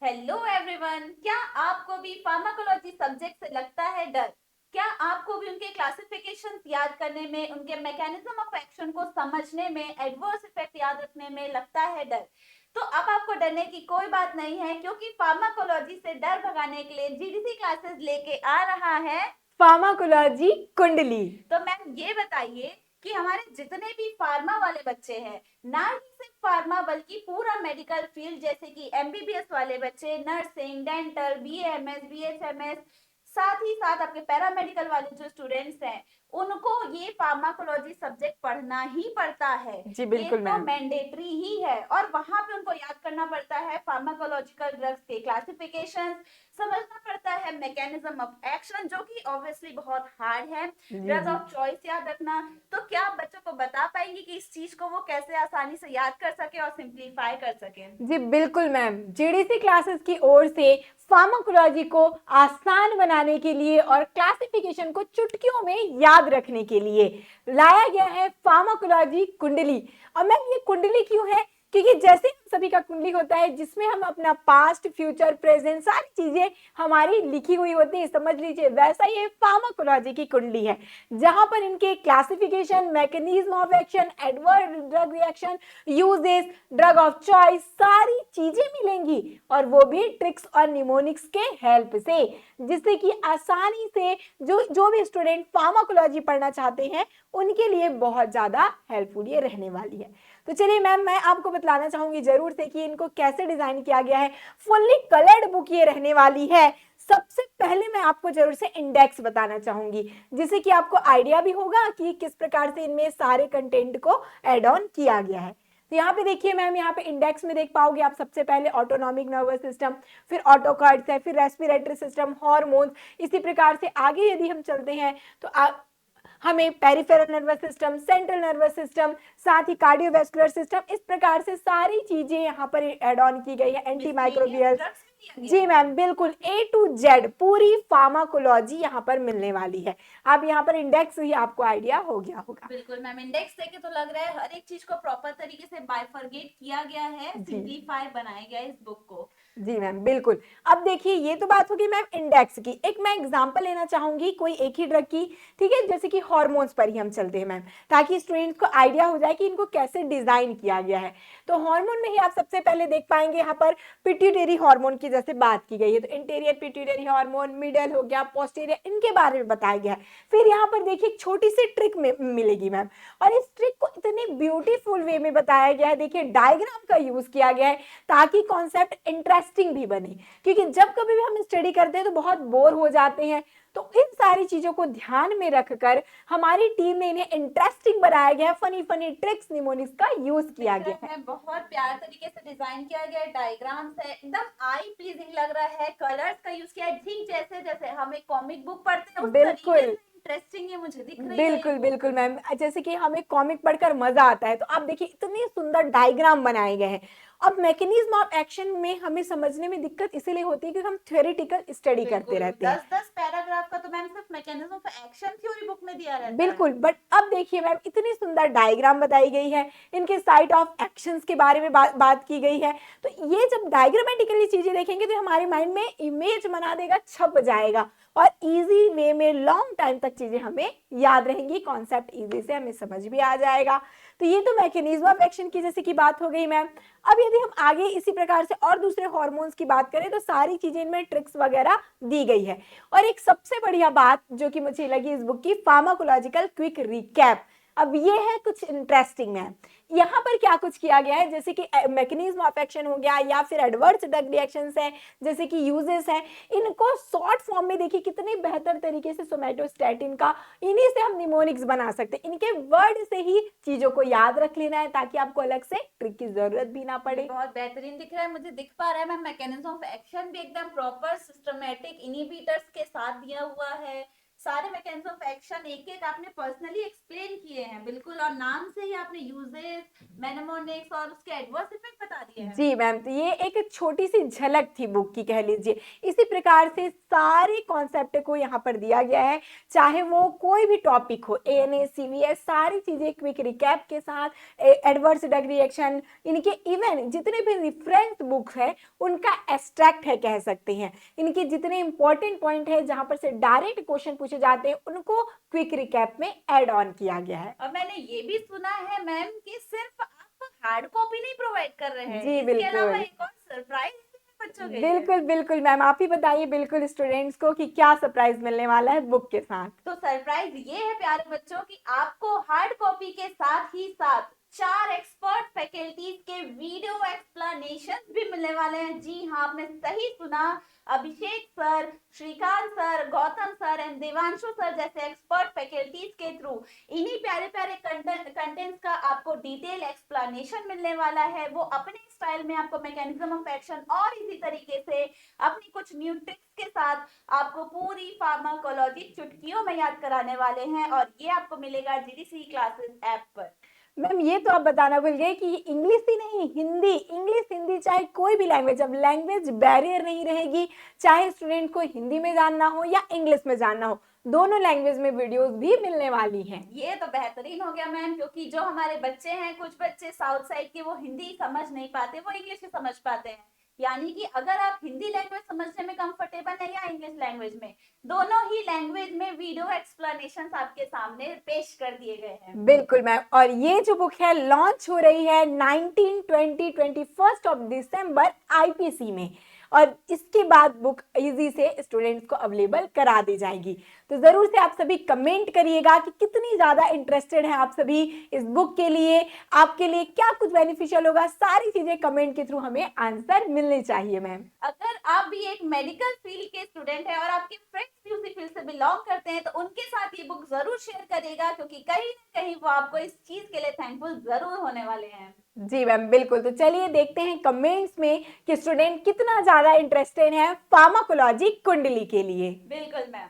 Hello everyone, क्या आपको भी फार्माकोलॉजी सब्जेक्ट से लगता है डर? क्या आपको भी उनके क्लासिफिकेशंस याद करने में, उनके मैकेनिज्म ऑफ एक्शन को समझने में, एडवर्स इफेक्ट याद रखने में लगता है डर? तो अब आपको डरने की कोई बात नहीं है, क्योंकि फार्माकोलॉजी से डर भगाने के लिए जीडीसी क्लासेस लेके आ रहा है फार्माकोलॉजी कुंडली। तो मैम ये बताइए कि हमारे जितने भी फार्मा वाले बच्चे हैं, ना ही सिर्फ फार्मा बल्कि पूरा मेडिकल फील्ड, जैसे कि एमबीबीएस वाले बच्चे, नर्सिंग, डेंटल, बीएएमएस, बीएचएमएस, साथ ही साथ आपके पैरामेडिकल वाले जो स्टूडेंट्स हैं, उनको ये फार्माकोलॉजी सब्जेक्ट पढ़ना ही पड़ता है। जी ये बिल्कुल तो मैम। मैंडेटरी ही है और वहां पे उनको याद करना पड़ता है फार्माकोलॉजिकल ड्रग्स के क्लासिफिकेशन, समझना पड़ता है मैकेनिज्म ऑफ एक्शन, जो कि ऑब्वियसली बहुत हार्ड है। जी ड्रग जी। ऑफ चॉइस याद रखना। तो क्या आप बच्चों को बता पाएंगे कि इस चीज को वो कैसे आसानी से याद कर सके और सिंप्लीफाई कर सके? जी बिल्कुल मैम, जीडीसी क्लासेस की ओर से फार्माकोलॉजी को आसान बनाने के लिए और क्लासिफिकेशन को चुटकियों में याद रखने के लिए लाया गया है फार्माकोलॉजी कुंडली। और मैम ये कुंडली क्यों है? क्योंकि जैसे हम सभी का कुंडली होता है जिसमें हम अपना पास्ट, फ्यूचर, प्रेजेंट सारी चीजें हमारी लिखी हुई होती है, समझ लीजिए वैसा ये फार्माकोलॉजी की कुंडली है, जहां पर इनके classification, mechanism of action, adverse drug reaction, uses, drug of choice सारी चीजें मिलेंगी, और वो भी ट्रिक्स और निमोनिक्स के हेल्प से, जिससे कि आसानी से जो जो भी स्टूडेंट फार्माकोलॉजी पढ़ना चाहते हैं उनके लिए बहुत ज्यादा हेल्पफुल ये रहने वाली है। तो चलिए मैम, मैं आपको बतलाना चाहूंगी जरूर से कि इनको कैसे डिजाइन किया गया है। फुल्ली कलर्ड बुक ये रहने वाली है। सबसे पहले मैं आपको जरूर से इंडेक्स बताना चाहूंगी, जिससे कि आपको आइडिया भी होगा कि किस प्रकार से इनमें सारे कंटेंट को एड ऑन किया गया है। तो यहाँ पे देखिए मैम, यहाँ पे इंडेक्स में देख पाओगे आप सबसे पहले ऑटोनॉमिक नर्वस सिस्टम, फिर ऑटोकार्ड्स है, फिर रेस्पिरेटरी सिस्टम, हार्मोन्स। इसी प्रकार से आगे यदि हम चलते हैं तो हमें peripheral nervous system, central nervous system, साथ ही कार्डियोवैस्कुलर सिस्टम, इस प्रकार से सारी चीजें यहाँ पर एड ऑन की गई है। Anti microbial. ड्रग्स में दिया गया जी है। मैम बिल्कुल, ए टू जेड पूरी फार्माकोलॉजी यहाँ पर मिलने वाली है। अब यहाँ पर इंडेक्स ही आपको आइडिया हो गया होगा। बिल्कुल मैम, इंडेक्स देखे तो लग रहा है हर एक चीज को प्रॉपर तरीके से बाइफरगेट किया गया है, जी सिंप्लीफाई बनाया गया है इस बुक को। जी मैम बिल्कुल। अब देखिए, ये तो बात होगी मैम इंडेक्स की। एक मैं एग्जांपल लेना चाहूंगी कोई एक ही ड्रग की। ठीक है, जैसे कि हार्मोन्स पर ही हम चलते हैं मैम, ताकि स्टूडेंट्स को आइडिया हो जाए कि इनको कैसे डिजाइन किया गया है। तो हार्मोन में ही आप सबसे पहले देख पाएंगे यहाँ पर पिट्यूटरी हार्मोन की जैसे बात की गई है, तो इंटीरियर पिट्यूटरी हार्मोन, मिडल हो गया, पोस्टीरियर, इनके बारे में बताया गया है। फिर यहाँ पर देखिए एक छोटी सी ट्रिक मिलेगी मैम, और इस ट्रिक को इतने ब्यूटीफुल वे में बताया गया है। देखिए डायग्राम का यूज किया गया है ताकि कॉन्सेप्ट इंटरेस्टिंग भी बने, क्योंकि जब कभी भी हम स्टडी करते हैं तो बहुत बोर हो जाते हैं। तो इन सारी चीजों को ध्यान में रखकर हमारी टीम ने इन्हें इंटरेस्टिंग बनाया गया है। फनी फनी ट्रिक्स, निमोनिक्स का यूज किया दिख गया रहा है। है बहुत प्यार तरीके से डिजाइन किया गया है, डायग्राम्स है, एकदम आई प्लीजिंग लग रहा है, कलर्स का यूज किया है, ठीक जैसे जैसे हम एक कॉमिक बुक पढ़ते हैं उस तरीके बिल्कुल से इंटरेस्टिंग ये मुझे दिख रही है ये बिल्कुल बुक। बिल्कुल मैम, जैसे कि हमें कॉमिक पढ़कर मजा आता है, तो आप देखिए इतने सुंदर डायग्राम बनाए गए हैं। अब मैकेनिज्म ऑफ एक्शन में हमें समझने में दिक्कत इसीलिए होती है क्योंकि हम थ्योरेटिकल स्टडी करते बिल्कुल, रहते हैं। 10-10 पैराग्राफ का तो मैम सिर्फ mechanism of action theory book में दिया रहता है। बिल्कुल, बट अब देखिए मैम, इतनी सुंदर डायग्राम बताई गई है, इनके साइट ऑफ एक्शंस के बारे में बात की गई है। तो ये जब डायग्रामेटिकली चीजें देखेंगे तो हमारे माइंड में इमेज बना देगा, छप जाएगा, और इजी वे में लॉन्ग टाइम तक चीजें हमें याद रहेंगी, कॉन्सेप्ट इजी से हमें समझ भी आ जाएगा। तो ये तो मैकेनिज्म ऑफ एक्शन की जैसे की बात हो गई मैम। अब यदि हम आगे इसी प्रकार से और दूसरे हॉर्मोन्स की बात करें तो सारी चीजें इनमें ट्रिक्स वगैरह दी गई है। और एक सबसे बढ़िया बात जो कि मुझे लगी इस बुक की, फार्माकोलॉजिकल क्विक रिकैप। अब ये है कुछ इंटरेस्टिंग है। यहाँ पर क्या कुछ किया गया है, जैसे कि मैकेनिज्म ऑफ एक्शन हो गया, या फिर एडवर्स ड्रग रिएक्शंस है, जैसे कि यूजेस है, इनको शॉर्ट फॉर्म में देखिए कितने बेहतर तरीके से, सोमेटोस्टैटिन का, इन्हीं से हम निमोनिक्स बना सकते हैं। इनके वर्ड से ही चीजों को याद रख लेना है ताकि आपको अलग से ट्रिक की जरूरत भी ना ये पड़े। बहुत बेहतरीन दिख रहा है, मुझे दिख पा रहा है मैम मैकेनिज्म ऑफ एक्शन भी एकदम प्रॉपर सिस्टमेटिक इनिबिटर्स के साथ दिया हुआ है, सारे मैकेनिज्म ऑफ एक्शन एक एक आपने पर्सनली एक्सप्लेन किए हैं बिल्कुल, और नाम से ही आपने यूजेस, मेनेमोनिक्स और उसके एडवर्स इफेक्ट बता दिए हैं। जी मैम, तो ये एक छोटी सी झलक थी बुक की, कह लीजिए। इसी प्रकार से सारे कॉन्सेप्ट को यहाँ पर दिया गया है, चाहे वो कोई भी टॉपिक हो, एएनए, सीवीएस, सारी चीजें क्विक रिकैप के साथ, एडवर्स ड्रग रिएक्शन, इनके इवन जितने भी रेफरेंस बुक्स है उनका एक्सट्रैक्ट है कह सकते हैं। इनके जितने इंपॉर्टेंट पॉइंट है जहां पर से डायरेक्ट क्वेश्चन पूछे जाते हैं उनको क्विक रिकैप में ऐड ऑन किया गया है। और मैंने ये भी सुना है मैम कि सिर्फ आप हार्ड कॉपी नहीं प्रोवाइड कर रहे हैं, जी इसके अलावा बिल्कुल, एक और सरप्राइज है बच्चों के लिए। बिल्कुल बिल्कुल मैम, आप ही बताइए बिल्कुल स्टूडेंट्स को कि क्या सरप्राइज मिलने वाला है बुक के साथ। तो सरप्राइज ये है प्यारे बच्चों कि आपको हार्ड कॉपी के साथ ही साथ 4 एक्सपर्ट फैकल्टीज के वीडियो एक्सप्लेनेशन भी मिलने वाले हैं। जी हाँ, आपने सही सुना। Abhishek sir, Shrikant sir, Gautam sir and Devanshu sir जैसे एक्सपर्ट फैकल्टीज के थ्रू इन्हीं प्यारे प्यारे कंटेंट्स का आपको डिटेल एक्सप्लेनेशन मिलने वाला है। वो अपने स्टाइल में आपको मैकेनिज्म ऑफ एक्शन और इसी तरीके से अपनी कुछ न्यू ट्रिक्स के साथ आपको पूरी फार्माकोलॉजी चुटकियों में याद कराने वाले हैं, और ये आपको मिलेगा जीडीसी क्लासेस ऐप पर। मैम ये तो आप बताना भूल गए कि इंग्लिश ही नहीं, हिंदी, इंग्लिश हिंदी, चाहे कोई भी लैंग्वेज, अब लैंग्वेज बैरियर नहीं रहेगी। चाहे स्टूडेंट को हिंदी में जानना हो या इंग्लिश में जानना हो, दोनों लैंग्वेज में वीडियोस भी मिलने वाली हैं। ये तो बेहतरीन हो गया मैम, क्योंकि जो हमारे बच्चे हैं, कुछ बच्चे साउथ साइड के, वो हिंदी समझ नहीं पाते, वो इंग्लिश ही समझ पाते हैं। यानी कि अगर आप हिंदी लैंग्वेज समझने में कंफर्टेबल है या इंग्लिश लैंग्वेज में, दोनों ही लैंग्वेज में वीडियो एक्सप्लेनेशन आपके सामने पेश कर दिए गए हैं। बिल्कुल मैम, और ये जो बुक है लॉन्च हो रही है 19, 20, 21 ऑफ दिसंबर आईपीसी में, और इसके बाद बुक इजी से स्टूडेंट्स को अवेलेबल करा दी जाएगी। तो जरूर से आप सभी कमेंट करिएगा कि कितनी ज्यादा इंटरेस्टेड हैं आप सभी इस बुक के लिए, आपके लिए क्या कुछ बेनिफिशियल होगा, सारी चीजें कमेंट के थ्रू हमें आंसर मिलने चाहिए मैम। अगर आप भी एक मेडिकल फील्ड के स्टूडेंट हैं और आपके फ्रेंड्स भी उसी फील्ड से बिलोंग करते हैं, तो उनके साथ ये बुक जरूर शेयर करिएगा, क्योंकि कहीं ना कहीं वो आपको इस चीज के लिए थैंकफुल जरूर होने वाले हैं। जी मैम बिल्कुल, तो चलिए देखते हैं कमेंट्स में कि स्टूडेंट कितना ज्यादा इंटरेस्टेड है फार्माकोलॉजी कुंडली के लिए। बिल्कुल मैम।